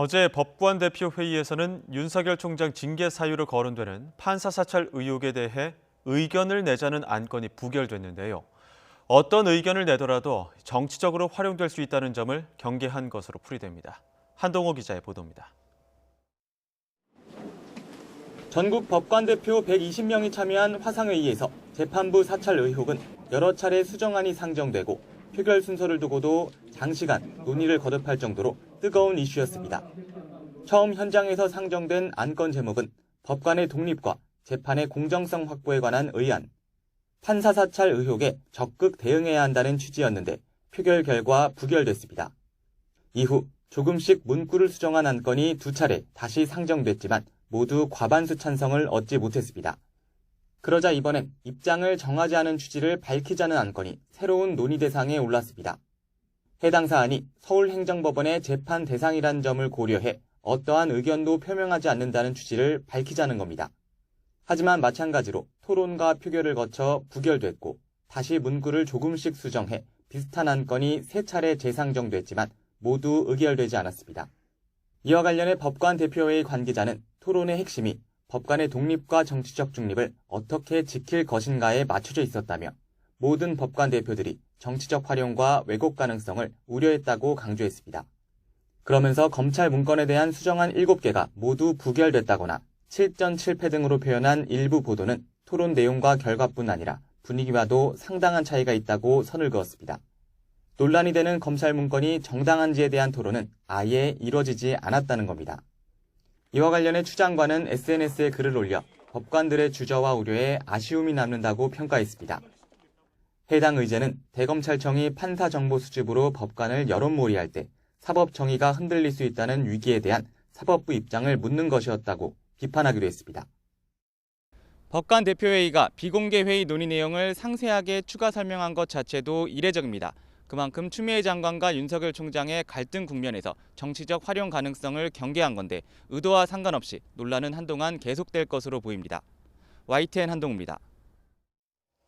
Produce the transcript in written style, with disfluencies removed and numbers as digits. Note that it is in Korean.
어제 법관 대표 회의에서는 윤석열 총장 징계 사유로 거론되는 판사 사찰 의혹에 대해 의견을 내자는 안건이 부결됐는데요. 어떤 의견을 내더라도 정치적으로 활용될 수 있다는 점을 경계한 것으로 풀이됩니다. 한동호 기자의 보도입니다. 전국 법관 대표 120명이 참여한 화상회의에서 재판부 사찰 의혹은 여러 차례 수정안이 상정되고 표결 순서를 두고도 장시간 논의를 거듭할 정도로 뜨거운 이슈였습니다. 처음 현장에서 상정된 안건 제목은 법관의 독립과 재판의 공정성 확보에 관한 의안, 판사 사찰 의혹에 적극 대응해야 한다는 취지였는데 표결 결과 부결됐습니다. 이후 조금씩 문구를 수정한 안건이 두 차례 다시 상정됐지만 모두 과반수 찬성을 얻지 못했습니다. 그러자 이번엔 입장을 정하지 않은 취지를 밝히자는 안건이 새로운 논의 대상에 올랐습니다. 해당 사안이 서울행정법원의 재판 대상이란 점을 고려해 어떠한 의견도 표명하지 않는다는 취지를 밝히자는 겁니다. 하지만 마찬가지로 토론과 표결을 거쳐 부결됐고 다시 문구를 조금씩 수정해 비슷한 안건이 세 차례 재상정됐지만 모두 의결되지 않았습니다. 이와 관련해 법관 대표회의 관계자는 토론의 핵심이 법관의 독립과 정치적 중립을 어떻게 지킬 것인가에 맞춰져 있었다며 모든 법관 대표들이 정치적 활용과 왜곡 가능성을 우려했다고 강조했습니다. 그러면서 검찰 문건에 대한 수정안 7개가 모두 부결됐다거나 7전7패 등으로 표현한 일부 보도는 토론 내용과 결과뿐 아니라 분위기와도 상당한 차이가 있다고 선을 그었습니다. 논란이 되는 검찰 문건이 정당한지에 대한 토론은 아예 이뤄지지 않았다는 겁니다. 이와 관련해 추 장관은 SNS에 글을 올려 법관들의 주저와 우려에 아쉬움이 남는다고 평가했습니다. 해당 의제는 대검찰청이 판사 정보 수집으로 법관을 여론몰이할 때 사법 정의가 흔들릴 수 있다는 위기에 대한 사법부 입장을 묻는 것이었다고 비판하기도 했습니다. 법관 대표회의가 비공개 회의 논의 내용을 상세하게 추가 설명한 것 자체도 이례적입니다. 그만큼 추미애 장관과 윤석열 총장의 갈등 국면에서 정치적 활용 가능성을 경계한 건데 의도와 상관없이 논란은 한동안 계속될 것으로 보입니다. YTN 한동우입니다.